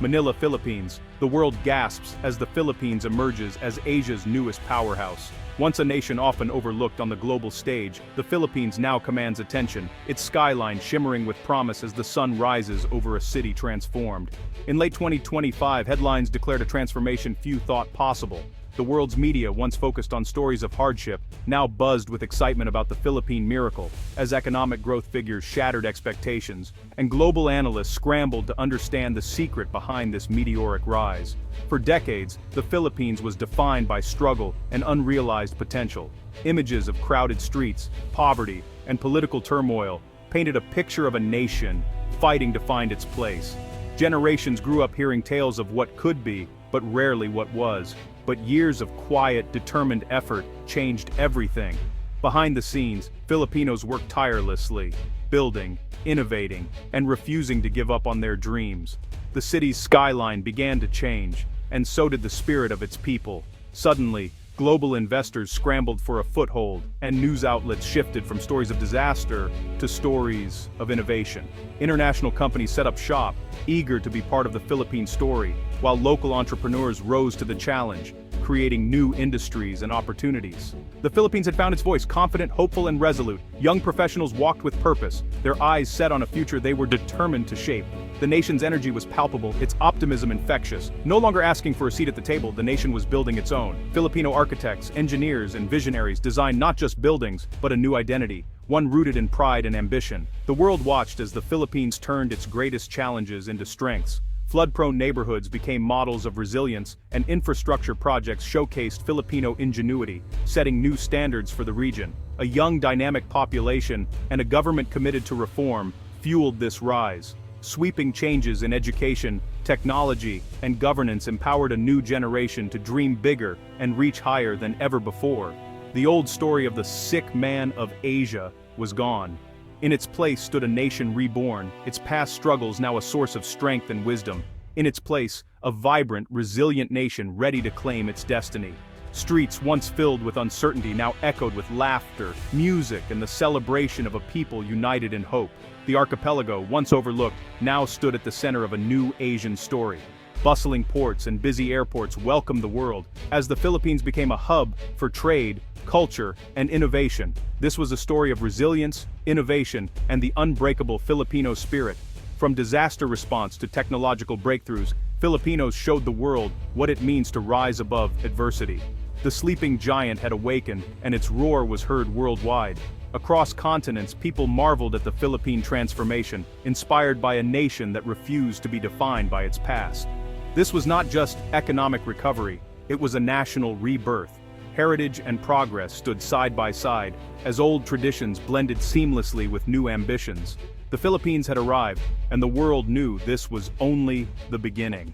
Manila, Philippines. The world gasps as the Philippines emerges as Asia's newest powerhouse. Once a nation often overlooked on the global stage, the Philippines now commands attention, its skyline shimmering with promise as the sun rises over a city transformed. In late 2025, headlines declared a transformation few thought possible. The world's media, once focused on stories of hardship, now buzzed with excitement about the Philippine miracle, as economic growth figures shattered expectations, and global analysts scrambled to understand the secret behind this meteoric rise. For decades, the Philippines was defined by struggle and unrealized potential. Images of crowded streets, poverty, and political turmoil painted a picture of a nation fighting to find its place. Generations grew up hearing tales of what could be, but rarely what was. But years of quiet, determined effort changed everything. Behind the scenes, Filipinos worked tirelessly, building, innovating, and refusing to give up on their dreams. The city's skyline began to change, and so did the spirit of its people. Suddenly, global investors scrambled for a foothold, and news outlets shifted from stories of disaster to stories of innovation. International companies set up shop, eager to be part of the Philippine story, while local entrepreneurs rose to the challenge, creating new industries and opportunities. The Philippines had found its voice, confident, hopeful, and resolute. Young professionals walked with purpose, their eyes set on a future they were determined to shape. The nation's energy was palpable, its optimism infectious. No longer asking for a seat at the table, the nation was building its own. Filipino architects, engineers, and visionaries designed not just buildings, but a new identity, one rooted in pride and ambition. The world watched as the Philippines turned its greatest challenges into strengths. Flood-prone neighborhoods became models of resilience, and infrastructure projects showcased Filipino ingenuity, setting new standards for the region. A young, dynamic population and a government committed to reform fueled this rise. Sweeping changes in education, technology, and governance empowered a new generation to dream bigger and reach higher than ever before. The old story of the sick man of Asia was gone. In its place stood a nation reborn, its past struggles now a source of strength and wisdom. In its place, a vibrant, resilient nation ready to claim its destiny. Streets once filled with uncertainty now echoed with laughter, music, and the celebration of a people united in hope. The archipelago, once overlooked, now stood at the center of a new Asian story. Bustling ports and busy airports welcomed the world, as the Philippines became a hub for trade, culture, and innovation. This was a story of resilience, innovation, and the unbreakable Filipino spirit. From disaster response to technological breakthroughs, Filipinos showed the world what it means to rise above adversity. The sleeping giant had awakened, and its roar was heard worldwide. Across continents, people marveled at the Philippine transformation, inspired by a nation that refused to be defined by its past. This was not just economic recovery, it was a national rebirth. Heritage and progress stood side by side, as old traditions blended seamlessly with new ambitions. The Philippines had arrived, and the world knew this was only the beginning.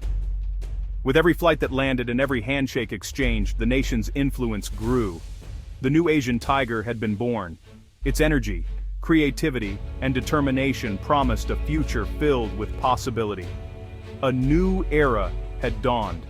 With every flight that landed and every handshake exchanged, the nation's influence grew. The new Asian tiger had been born. Its energy, creativity, and determination promised a future filled with possibility. A new era had dawned.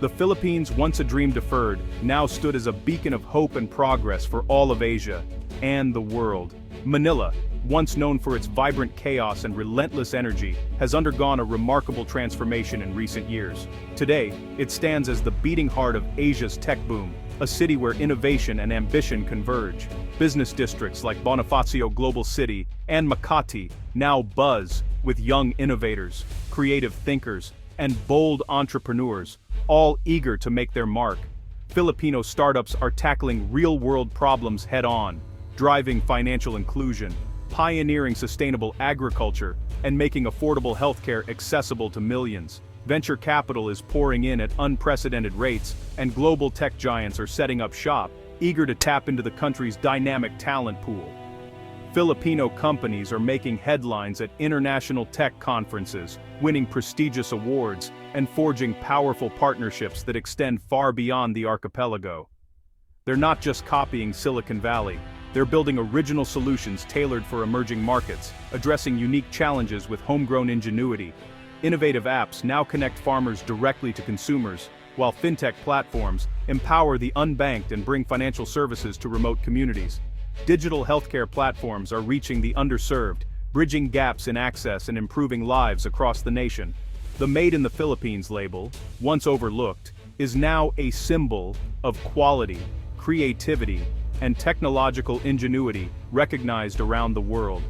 The Philippines, once a dream deferred, now stood as a beacon of hope and progress for all of Asia and the world. Manila, once known for its vibrant chaos and relentless energy, has undergone a remarkable transformation in recent years. Today, it stands as the beating heart of Asia's tech boom, a city where innovation and ambition converge. Business districts like Bonifacio Global City and Makati now buzz with young innovators, creative thinkers, and bold entrepreneurs, all eager to make their mark. Filipino startups are tackling real-world problems head-on, driving financial inclusion, pioneering sustainable agriculture, and making affordable healthcare accessible to millions. Venture capital is pouring in at unprecedented rates, and global tech giants are setting up shop, eager to tap into the country's dynamic talent pool. Filipino companies are making headlines at international tech conferences, winning prestigious awards, and forging powerful partnerships that extend far beyond the archipelago. They're not just copying Silicon Valley, they're building original solutions tailored for emerging markets, addressing unique challenges with homegrown ingenuity. Innovative apps now connect farmers directly to consumers, while fintech platforms empower the unbanked and bring financial services to remote communities. Digital healthcare platforms are reaching the underserved, bridging gaps in access and improving lives across the nation. The Made in the Philippines label, once overlooked, is now a symbol of quality, creativity, and technological ingenuity recognized around the world.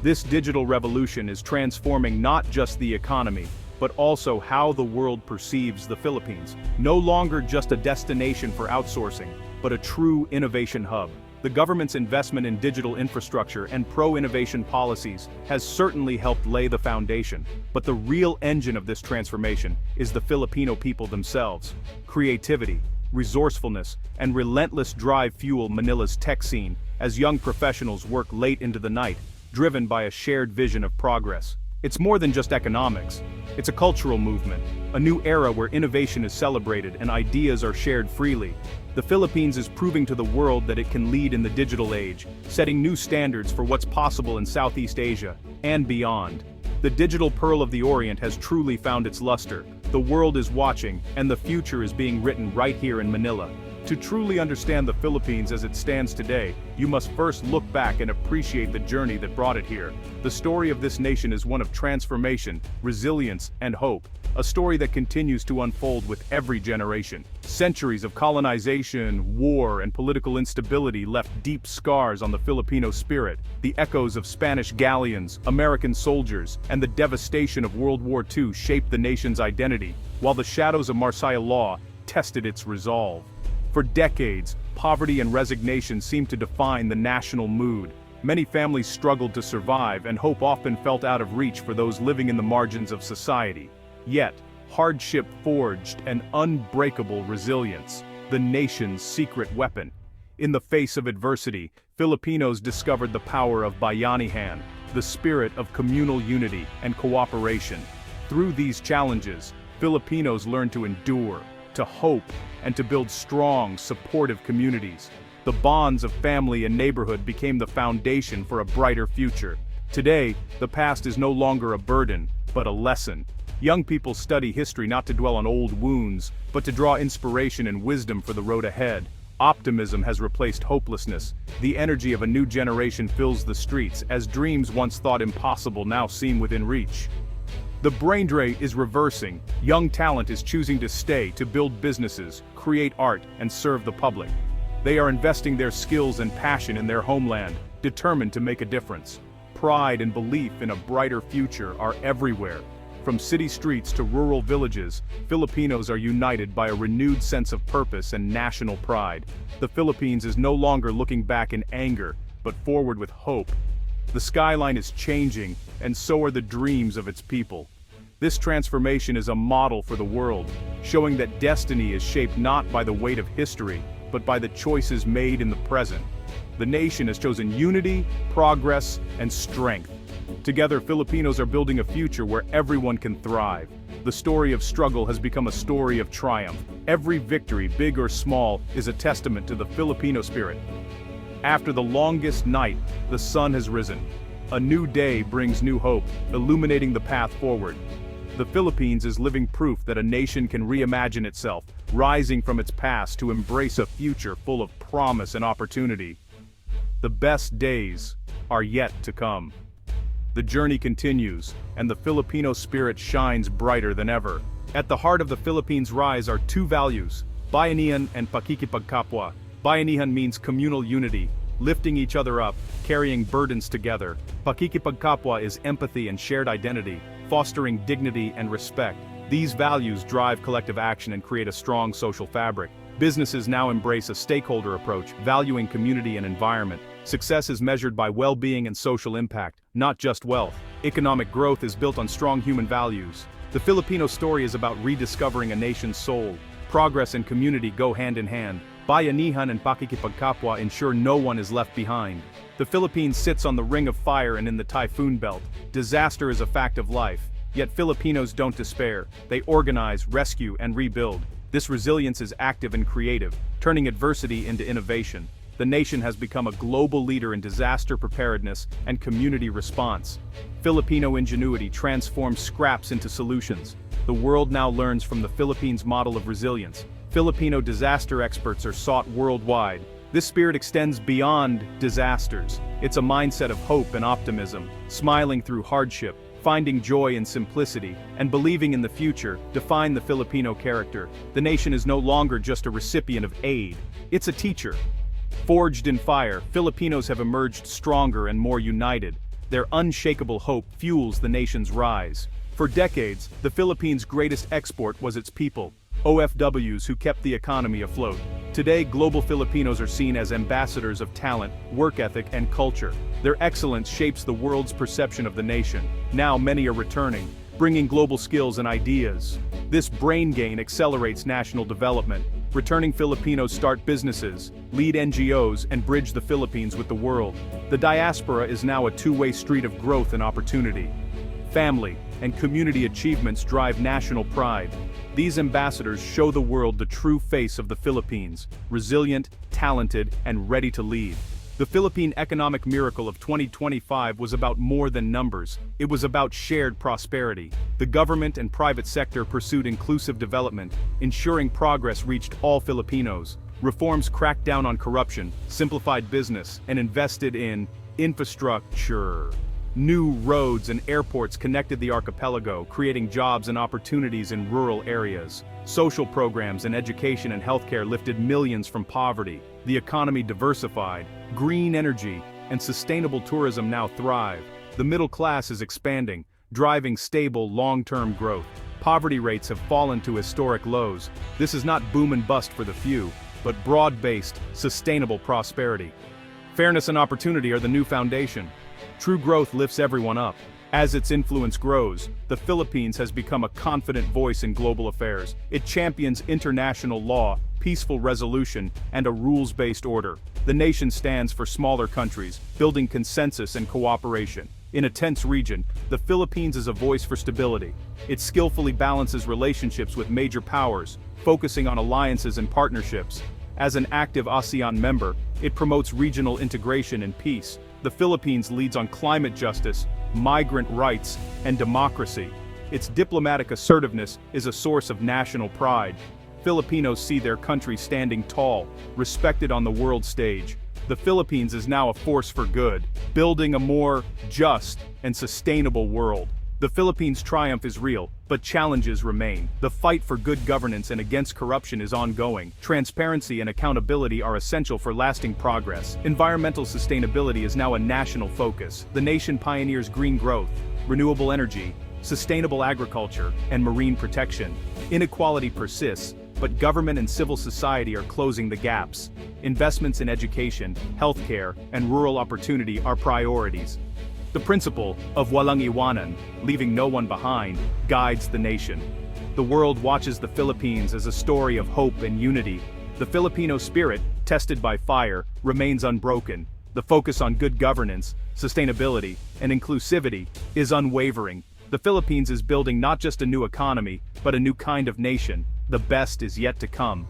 This digital revolution is transforming not just the economy, but also how the world perceives the Philippines. No longer just a destination for outsourcing, but a true innovation hub. The government's investment in digital infrastructure and pro-innovation policies has certainly helped lay the foundation, but the real engine of this transformation is the Filipino people themselves. Creativity, resourcefulness, and relentless drive fuel Manila's tech scene as young professionals work late into the night, driven by a shared vision of progress. It's more than just economics. It's a cultural movement, a new era where innovation is celebrated and ideas are shared freely. The Philippines is proving to the world that it can lead in the digital age, setting new standards for what's possible in Southeast Asia and beyond. The digital pearl of the Orient has truly found its luster. The world is watching, and the future is being written right here in Manila. To truly understand the Philippines as it stands today, you must first look back and appreciate the journey that brought it here. The story of this nation is one of transformation, resilience, and hope. A story that continues to unfold with every generation. Centuries of colonization, war, and political instability left deep scars on the Filipino spirit. The echoes of Spanish galleons, American soldiers, and the devastation of World War II shaped the nation's identity, while the shadows of martial law tested its resolve. For decades, poverty and resignation seemed to define the national mood. Many families struggled to survive, and hope often felt out of reach for those living in the margins of society. Yet, hardship forged an unbreakable resilience, the nation's secret weapon. In the face of adversity, Filipinos discovered the power of bayanihan, the spirit of communal unity and cooperation. Through these challenges, Filipinos learned to endure, to hope, and to build strong, supportive communities. The bonds of family and neighborhood became the foundation for a brighter future. Today, the past is no longer a burden, but a lesson. Young people study history not to dwell on old wounds, but to draw inspiration and wisdom for the road ahead. Optimism has replaced hopelessness. The energy of a new generation fills the streets, as dreams once thought impossible now seem within reach. The brain drain is reversing. Young talent is choosing to stay, to build businesses, create art, and serve the public. They are investing their skills and passion in their homeland, determined to make a difference. Pride and belief in a brighter future are everywhere. From city streets to rural villages, Filipinos are united by a renewed sense of purpose and national pride. The Philippines is no longer looking back in anger, but forward with hope. The skyline is changing, and so are the dreams of its people. This transformation is a model for the world, showing that destiny is shaped not by the weight of history, but by the choices made in the present. The nation has chosen unity, progress, and strength. Together, Filipinos are building a future where everyone can thrive. The story of struggle has become a story of triumph. Every victory, big or small, is a testament to the Filipino spirit. After the longest night, the sun has risen. A new day brings new hope, illuminating the path forward. The Philippines is living proof that a nation can reimagine itself, rising from its past to embrace a future full of promise and opportunity. The best days are yet to come. The journey continues, and the Filipino spirit shines brighter than ever. At the heart of the Philippines' rise are two values, bayanihan and pakikipagkapwa. Bayanihan means communal unity, lifting each other up, carrying burdens together. Pakikipagkapwa is empathy and shared identity, fostering dignity and respect. These values drive collective action and create a strong social fabric. Businesses now embrace a stakeholder approach, valuing community and environment. Success is measured by well-being and social impact, not just wealth. Economic growth is built on strong human values. The Filipino story is about rediscovering a nation's soul. Progress and community go hand in hand. Bayanihan and pakikipagkapwa ensure no one is left behind. The Philippines sits on the ring of fire and in the typhoon belt. Disaster is a fact of life. Yet Filipinos don't despair. They organize, rescue, and rebuild. This resilience is active and creative, turning adversity into innovation. The nation has become a global leader in disaster preparedness and community response. Filipino ingenuity transforms scraps into solutions. The world now learns from the Philippines' model of resilience. Filipino disaster experts are sought worldwide. This spirit extends beyond disasters. It's a mindset of hope and optimism, smiling through hardship. finding joy in simplicity, and believing in the future define the Filipino character. The nation is no longer just a recipient of aid, it's a teacher. Forged in fire, Filipinos have emerged stronger and more united. Their unshakable hope fuels the nation's rise. For decades, the Philippines' greatest export was its people, OFWs who kept the economy afloat. Today, global Filipinos are seen as ambassadors of talent, work ethic, and culture. Their excellence shapes the world's perception of the nation. Now many are returning, bringing global skills and ideas. This brain gain accelerates national development. Returning Filipinos start businesses, lead NGOs, and bridge the Philippines with the world. The diaspora is now a two-way street of growth and opportunity. Family and community achievements drive national pride. These ambassadors show the world the true face of the Philippines, resilient, talented, and ready to lead. The Philippine economic miracle of 2025 was about more than numbers. It was about shared prosperity. The government and private sector pursued inclusive development, ensuring progress reached all Filipinos. Reforms cracked down on corruption, simplified business, and invested in infrastructure. New roads and airports connected the archipelago, creating jobs and opportunities in rural areas. Social programs in education and healthcare lifted millions from poverty. The economy diversified. Green energy and sustainable tourism now thrive. The middle class is expanding, driving stable, long-term growth. Poverty rates have fallen to historic lows. This is not boom and bust for the few, but broad-based, sustainable prosperity. Fairness and opportunity are the new foundation. True growth lifts everyone up. As its influence grows, the Philippines has become a confident voice in global affairs. It champions international law, peaceful resolution, and a rules-based order. The nation stands for smaller countries, building consensus and cooperation. In a tense region, the Philippines is a voice for stability. It skillfully balances relationships with major powers, focusing on alliances and partnerships. As an active ASEAN member, it promotes regional integration and peace. The Philippines leads on climate justice, migrant rights, and democracy. Its diplomatic assertiveness is a source of national pride. Filipinos see their country standing tall, respected on the world stage. The Philippines is now a force for good, building a more just and sustainable world. The Philippines' triumph is real, but challenges remain. The fight for good governance and against corruption is ongoing. Transparency and accountability are essential for lasting progress. Environmental sustainability is now a national focus. The nation pioneers green growth, renewable energy, sustainable agriculture, and marine protection. Inequality persists, but government and civil society are closing the gaps. Investments in education, healthcare, and rural opportunity are priorities. The principle of walang iwanan, leaving no one behind, guides the nation. The world watches the Philippines as a story of hope and unity. The Filipino spirit, tested by fire, remains unbroken. The focus on good governance, sustainability, and inclusivity is unwavering. The Philippines is building not just a new economy, but a new kind of nation. The best is yet to come.